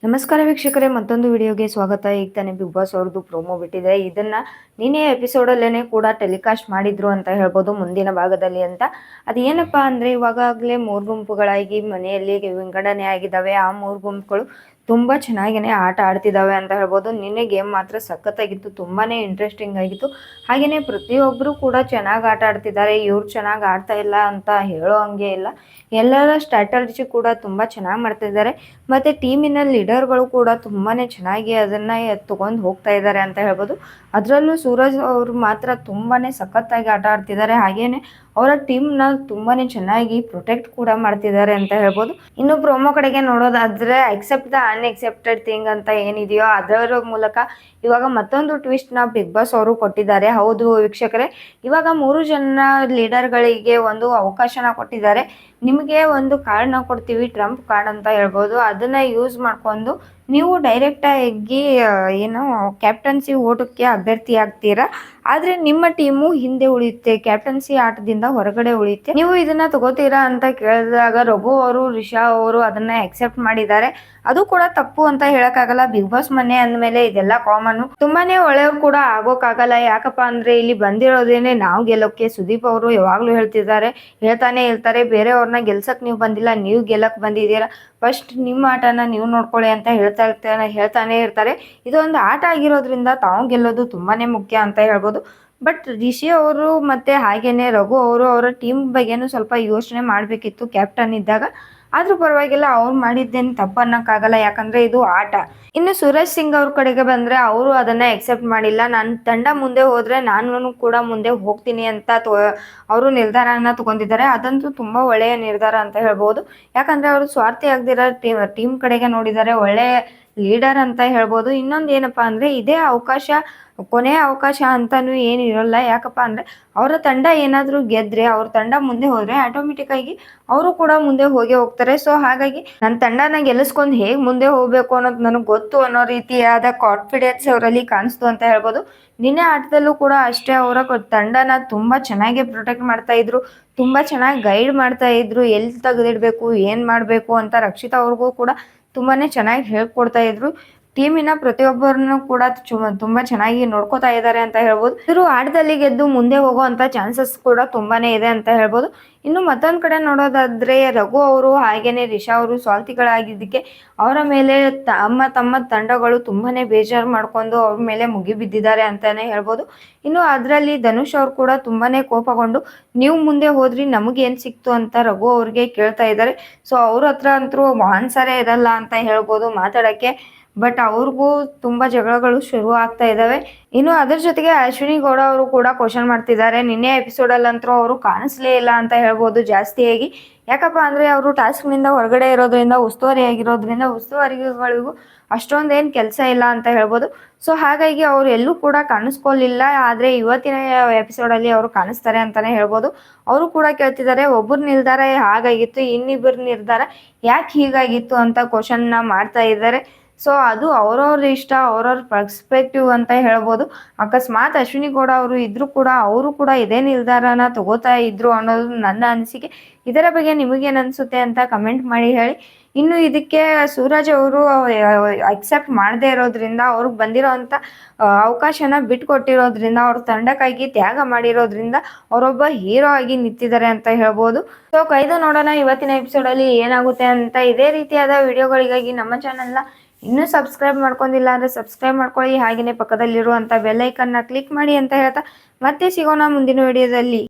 ನಮಸ್ಕಾರ ವೀಕ್ಷಕರೇ, ಮತ್ತೊಂದು ವಿಡಿಯೋಗೆ ಸ್ವಾಗತ. ಈಗ ತಾನೇ ಬಿಗ್ ಬಾಸ್ ಅವ್ರದ್ದು ಪ್ರೋಮೋ ಬಿಟ್ಟಿದೆ. ಇದನ್ನ ನಿನ್ನೆ ಎಪಿಸೋಡಲ್ಲೇ ಕೂಡ ಟೆಲಿಕಾಸ್ಟ್ ಮಾಡಿದ್ರು ಅಂತ ಹೇಳ್ಬೋದು, ಮುಂದಿನ ಭಾಗದಲ್ಲಿ ಅಂತ. ಅದು ಏನಪ್ಪಾ ಅಂದರೆ, ಇವಾಗಲೇ 3 ಗುಂಪುಗಳಾಗಿ ಮನೆಯಲ್ಲಿ ವಿಂಗಡಣೆ ಆಗಿದ್ದಾವೆ. ಆ 3 ಗುಂಪುಗಳು ತುಂಬ ಚೆನ್ನಾಗಿಯೇ ಆಟ ಆಡ್ತಿದ್ದಾವೆ ಅಂತ ಹೇಳ್ಬೋದು. ನಿನ್ನೆ ಗೇಮ್ ಮಾತ್ರ ಸಖತ್ತಾಗಿತ್ತು, ತುಂಬಾ ಇಂಟ್ರೆಸ್ಟಿಂಗ್ ಆಗಿತ್ತು. ಹಾಗೆಯೇ ಪ್ರತಿಯೊಬ್ಬರು ಕೂಡ ಚೆನ್ನಾಗಿ ಆಟ ಆಡ್ತಿದ್ದಾರೆ. ಇವ್ರು ಚೆನ್ನಾಗಿ ಆಡ್ತಾ ಇಲ್ಲ ಅಂತ ಹೇಳೋ ಹಂಗೆ ಇಲ್ಲ. ಎಲ್ಲರ ಸ್ಟ್ರಾಟಜಿ ಕೂಡ ತುಂಬ ಚೆನ್ನಾಗಿ ಮಾಡ್ತಿದ್ದಾರೆ. ಮತ್ತು ಟೀಮಿನ ಲೀಡರ್ಗಳು ಕೂಡ ತುಂಬಾ ಚೆನ್ನಾಗಿ ಅದನ್ನು ತೊಗೊಂಡು ಹೋಗ್ತಾ ಇದ್ದಾರೆ ಅಂತ ಹೇಳ್ಬೋದು. ಅದರಲ್ಲೂ ಸೂರಜ್ ಅವರು ಮಾತ್ರ ತುಂಬಾ ಸಖತ್ತಾಗಿ ಆಟ ಆಡ್ತಿದ್ದಾರೆ. ಹಾಗೆಯೇ ಅವರ ಟೀಮ್ನ ತುಂಬಾ ಚೆನ್ನಾಗಿ ಪ್ರೊಟೆಕ್ಟ್ ಕೂಡ ಮಾಡ್ತಿದ್ದಾರೆ ಅಂತ ಹೇಳ್ಬೋದು. ಇನ್ನು ಪ್ರೋಮೋ ಕಡೆಗೆ ನೋಡೋದಾದರೆ, ಅಕ್ಸೆಪ್ಟ್ ದ ಅನ್ಎಕ್ಸೆಪ್ಟೆಡ್ ಥಿಂಗ್ ಅಂತ ಏನಿದೆಯೋ ಅದರ ಮೂಲಕ ಇವಾಗ ಮತ್ತೊಂದು ಟ್ವಿಸ್ಟ್ನ ಬಿಗ್ ಬಾಸ್ ಅವರು ಕೊಟ್ಟಿದ್ದಾರೆ. ಹೌದು ವೀಕ್ಷಕರೇ, ಇವಾಗ 3 ಜನ ಲೀಡರ್ಗಳಿಗೆ ಒಂದು ಅವಕಾಶನ ಕೊಟ್ಟಿದ್ದಾರೆ. ನಿಮಗೆ ಒಂದು ಕಾರ್ಡ್ನ ಕೊಡ್ತೀವಿ, ಟ್ರಂಪ್ ಕಾರ್ಡ್ ಅಂತ ಹೇಳ್ಬೋದು. ಅದನ್ನು ಯೂಸ್ ಮಾಡಿಕೊಂಡು ನೀವು ಡೈರೆಕ್ಟಾಗಿ ಏನು ಕ್ಯಾಪ್ಟನ್ಸಿ ಓಟಕ್ಕೆ ಅಭ್ಯರ್ಥಿ ಆಗ್ತೀರಾ. ಆದರೆ ನಿಮ್ಮ ಟೀಮು ಹಿಂದೆ ಉಳಿಯುತ್ತೆ, ಕ್ಯಾಪ್ಟನ್ಸಿ ಆಟದಿಂದ ಹೊರಗಡೆ ಉಳಿಯುತ್ತೆ. ನೀವು ಇದನ್ನ ತಗೋತೀರಾ ಅಂತ ಕೇಳಿದಾಗ ರಘು ಅವರು, ರಿಷಾ ಅವರು ಅದನ್ನ ಅಕ್ಸೆಪ್ಟ್ ಮಾಡಿದ್ದಾರೆ. ಅದು ಕೂಡ ತಪ್ಪು ಅಂತ ಹೇಳಕ್ಕಾಗಲ್ಲ. ಬಿಗ್ ಬಾಸ್ ಮನೆ ಅಂದಮೇಲೆ ಇದೆಲ್ಲ ಕಾಮನ್. ತುಂಬಾನೇ ಒಳ್ಳೆಯವ್ರು ಕೂಡ ಆಗೋಕ್ಕಾಗಲ್ಲ. ಯಾಕಪ್ಪ ಅಂದ್ರೆ ಇಲ್ಲಿ ಬಂದಿರೋದೇನೆ ನಾವು ಗೆಲ್ಲೋಕೆ. ಸುದೀಪ್ ಅವರು ಯಾವಾಗ್ಲೂ ಹೇಳ್ತಾನೆ ಇರ್ತಾರೆ, ಬೇರೆಯವ್ರನ್ನ ಗೆಲ್ಸಕ್ ನೀವು ಬಂದಿಲ್ಲ, ನೀವು ಗೆಲ್ಲಕ್ ಬಂದಿದ್ದೀರಾ, ಫಸ್ಟ್ ನಿಮ್ಮ ಆಟನ ನೀವು ನೋಡ್ಕೊಳ್ಳಿ ಅಂತ ಹೇಳ್ತಾನೆ ಇರ್ತಾರೆ. ಇದೊಂದು ಆಟ ಆಗಿರೋದ್ರಿಂದ ತಾವು ಗೆಲ್ಲೋದು ತುಂಬಾನೇ ಮುಖ್ಯ ಅಂತ ಹೇಳ್ಬೋದು. ಬಟ್ ರಿಷಿ ಅವರು ಮತ್ತೆ ಹಾಗೇನೆ ರಘು ಅವರು ಅವರ ಟೀಮ್ ಬಗ್ಗೆನೂ ಸ್ವಲ್ಪ ಯೋಚನೆ ಮಾಡಬೇಕಿತ್ತು ಕ್ಯಾಪ್ಟನ್ ಇದ್ದಾಗ. ಆದ್ರೂ ಪರವಾಗಿಲ್ಲ, ಅವ್ರು ಮಾಡಿದ್ದೇನು ತಪ್ಪನ್ನಕ್ಕಾಗಲ್ಲ, ಯಾಕಂದ್ರೆ ಇದು ಆಟ. ಇನ್ನು ಸುರೇಶ್ ಸಿಂಗ್ ಅವ್ರ ಕಡೆಗೆ ಬಂದ್ರೆ, ಅವರು ಅದನ್ನ ಎಕ್ಸೆಪ್ಟ್ ಮಾಡಿಲ್ಲ. ನನ್ನ ತಂಡ ಮುಂದೆ ಹೋದ್ರೆ ನಾನು ಕೂಡ ಮುಂದೆ ಹೋಗ್ತೀನಿ ಅಂತ ಅವರು ನಿರ್ಧಾರನ ತಗೊಂಡಿದ್ದಾರೆ. ಅದಂತೂ ತುಂಬಾ ಒಳ್ಳೆಯ ನಿರ್ಧಾರ ಅಂತ ಹೇಳ್ಬೋದು. ಯಾಕಂದ್ರೆ ಅವರು ಸ್ವಾರ್ಥಿ ಆಗದಿರೋ ಟೀಮ್ ಕಡೆಗೆ ನೋಡಿದ್ದಾರೆ. ಒಳ್ಳೆ ಲೀಡರ್ ಅಂತ ಹೇಳ್ಬೋದು. ಇನ್ನೊಂದು ಏನಪ್ಪಾ ಅಂದ್ರೆ, ಇದೇ ಅವಕಾಶ ಕೊನೆಯ ಅವಕಾಶ ಅಂತಾನು ಏನಿರಲ್ಲ. ಯಾಕಪ್ಪ ಅಂದ್ರೆ ಅವರ ತಂಡ ಏನಾದರೂ ಗೆದ್ರೆ, ಅವ್ರ ತಂಡ ಮುಂದೆ ಹೋದ್ರೆ ಆಟೋಮೆಟಿಕ್ ಆಗಿ ಅವರು ಕೂಡ ಮುಂದೆ ಹೋಗ್ತಾರೆ. ಸೊ ಹಾಗಾಗಿ ನನ್ನ ತಂಡನ ಗೆಲ್ಲಿಸ್ಕೊಂಡು ಹೇಗೆ ಮುಂದೆ ಹೋಗ್ಬೇಕು ಅನ್ನೋದು ನನಗೆ ಗೊತ್ತು ಅನ್ನೋ ರೀತಿಯಾದ ಕಾನ್ಫಿಡೆನ್ಸ್ ಅವರಲ್ಲಿ ಕಾಣಿಸ್ತು ಅಂತ ಹೇಳ್ಬೋದು. ನಿನ್ನೆ ಆಟದಲ್ಲೂ ಕೂಡ ಅಷ್ಟೇ, ಅವರ ತಂಡನ ತುಂಬಾ ಚೆನ್ನಾಗಿ ಪ್ರೊಟೆಕ್ಟ್ ಮಾಡ್ತಾ ಇದ್ರು, ತುಂಬಾ ಚೆನ್ನಾಗಿ ಗೈಡ್ ಮಾಡ್ತಾ ಇದ್ರು, ಎಲ್ಲಿ ತೆಗೆದಿಡ್ಬೇಕು, ಏನ್ ಮಾಡ್ಬೇಕು ಅಂತ ರಕ್ಷಿತಾ ಅವ್ರಿಗೂ ಕೂಡ ತುಂಬಾನೇ ಚೆನ್ನಾಗಿ ಹೇಳ್ಕೊಡ್ತಾ ಇದ್ರು. ಟೀಮಿನ ಪ್ರತಿಯೊಬ್ಬರನ್ನು ಕೂಡ ತುಂಬಾ ಚೆನ್ನಾಗಿ ನೋಡ್ಕೋತಾ ಇದ್ದಾರೆ ಅಂತ ಹೇಳ್ಬೋದು. ಇವರು ಆಟದಲ್ಲಿ ಗೆದ್ದು ಮುಂದೆ ಹೋಗುವಂತ ಚಾನ್ಸಸ್ ಕೂಡ ತುಂಬಾನೇ ಇದೆ ಅಂತ ಹೇಳ್ಬೋದು. ಇನ್ನು ಮತ್ತೊಂದ್ ಕಡೆ ನೋಡೋದಾದ್ರೆ, ರಘು ಅವರು ಹಾಗೇನೆ ರಿಷಾ ಅವರು ಸ್ವಾರ್ಥಿಗಳಾಗಿದ್ದಕ್ಕೆ ಅವರ ಮೇಲೆ ತಮ್ಮ ತಂಡಗಳು ತುಂಬಾನೇ ಬೇಜಾರು ಮಾಡ್ಕೊಂಡು ಅವ್ರ ಮೇಲೆ ಮುಗಿ ಬಿದ್ದಿದ್ದಾರೆ ಅಂತಾನೆ ಹೇಳ್ಬೋದು. ಇನ್ನು ಅದರಲ್ಲಿ ಧನುಷ್ ಅವ್ರು ಕೂಡ ತುಂಬಾನೇ ಕೋಪಗೊಂಡು, ನೀವು ಮುಂದೆ ಹೋದ್ರಿ ನಮಗೇನ್ ಸಿಕ್ತು ಅಂತ ರಘು ಅವ್ರಿಗೆ ಕೇಳ್ತಾ ಇದ್ದಾರೆ. ಸೊ ಅವ್ರ ಹತ್ರ ಅಂತೂ ಆನ್ಸರೇ ಇರಲ್ಲ ಅಂತ ಹೇಳ್ಬೋದು ಮಾತಾಡಕ್ಕೆ. ಬಟ್ ಅವ್ರಿಗೂ ತುಂಬಾ ಜಗಳಗಳು ಶುರು ಆಗ್ತಾ ಇದಾವೆ. ಇನ್ನು ಅದ್ರ ಜೊತೆಗೆ ಅಶ್ವಿನಿ ಗೌಡ ಅವರು ಕೂಡ ಕ್ವಶನ್ ಮಾಡ್ತಿದ್ದಾರೆ. ನಿನ್ನೆ ಎಪಿಸೋಡ್ ಅಲ್ಲಂತೂ ಅವರು ಕಾಣಿಸ್ಲೇ ಇಲ್ಲ ಅಂತ ಹೇಳ್ಬೋದು ಜಾಸ್ತಿಯಾಗಿ. ಯಾಕಪ್ಪ ಅಂದ್ರೆ ಅವರು ಟಾಸ್ಕ್ ನಿಂದ ಹೊರಗಡೆ ಇರೋದ್ರಿಂದ, ಉಸ್ತುವಾರಿ ಆಗಿರೋದ್ರಿಂದ ಉಸ್ತುವಾರಿಗಳಿಗೂ ಅಷ್ಟೊಂದೇನು ಕೆಲಸ ಇಲ್ಲ ಅಂತ ಹೇಳ್ಬೋದು. ಸೊ ಹಾಗಾಗಿ ಅವ್ರು ಎಲ್ಲೂ ಕೂಡ ಕಾಣಿಸ್ಕೊಳ್ಳಿಲ್ಲ. ಆದ್ರೆ ಇವತ್ತಿನ ಎಪಿಸೋಡ್ ಅಲ್ಲಿ ಅವರು ಕಾಣಿಸ್ತಾರೆ ಅಂತಾನೆ ಹೇಳ್ಬೋದು. ಅವರು ಕೂಡ ಕೇಳ್ತಿದ್ದಾರೆ, ಒಬ್ಬರು ನಿರ್ಧಾರ ಹಾಗಾಗಿತ್ತು, ಇನ್ನಿಬ್ಬರ ನಿರ್ಧಾರ ಯಾಕೆ ಹೀಗಾಗಿತ್ತು ಅಂತ ಕ್ವಶನ್ ಮಾಡ್ತಾ ಇದ್ದಾರೆ. ಸೊ ಅದು ಅವ್ರವ್ರ ಇಷ್ಟ, ಅವ್ರವ್ರ ಪರ್ಸ್ಪೆಕ್ಟಿವ್ ಅಂತ ಹೇಳ್ಬೋದು. ಅಕಸ್ಮಾತ್ ಅಶ್ವಿನಿ ಗೌಡ ಅವರು ಇದ್ರು ಕೂಡ ಅವರು ಕೂಡ ಇದೇ ನಿರ್ಧಾರನ ತಗೋತಾ ಇದ್ರು ಅನ್ನೋದು ನನ್ನ ಅನಿಸಿಕೆ. ಇದರ ಬಗ್ಗೆ ನಿಮಗೇನು ಅನಿಸುತ್ತೆ ಅಂತ ಕಮೆಂಟ್ ಮಾಡಿ ಹೇಳಿ. ಇನ್ನು ಇದಕ್ಕೆ ಸೂರಜ್ ಅವರು ಅಕ್ಸೆಪ್ಟ್ ಮಾಡದೇ ಇರೋದ್ರಿಂದ, ಅವ್ರಿಗೆ ಬಂದಿರೋಂಥ ಅವಕಾಶನ ಬಿಟ್ಕೊಟ್ಟಿರೋದ್ರಿಂದ, ಅವ್ರ ತಂಡಕ್ಕಾಗಿ ತ್ಯಾಗ ಮಾಡಿರೋದ್ರಿಂದ ಅವರೊಬ್ಬ ಹೀರೋ ಆಗಿ ನಿಂತಿದ್ದಾರೆ ಅಂತ ಹೇಳ್ಬೋದು. ಸೊ ಕಾಯ್ದು ನೋಡೋಣ ಇವತ್ತಿನ ಎಪಿಸೋಡಲ್ಲಿ ಏನಾಗುತ್ತೆ ಅಂತ. ಇದೇ ರೀತಿಯಾದ ವಿಡಿಯೋಗಳಿಗಾಗಿ ನಮ್ಮ ಚಾನಲ್ನ ಇನ್ನೂ ಸಬ್ಸ್ಕ್ರೈಬ್ ಮಾಡ್ಕೊಂಡಿಲ್ಲ ಅಂದರೆ ಸಬ್ಸ್ಕ್ರೈಬ್ ಮಾಡ್ಕೊಳ್ಳಿ. ಹಾಗೆಯೇ ಪಕ್ಕದಲ್ಲಿರುವಂಥ ಬೆಲ್ ಐಕನ್ನ ಕ್ಲಿಕ್ ಮಾಡಿ ಅಂತ ಹೇಳ್ತಾ ಮತ್ತೆ ಸಿಗೋಣ ಮುಂದಿನ ವಿಡಿಯೋದಲ್ಲಿ.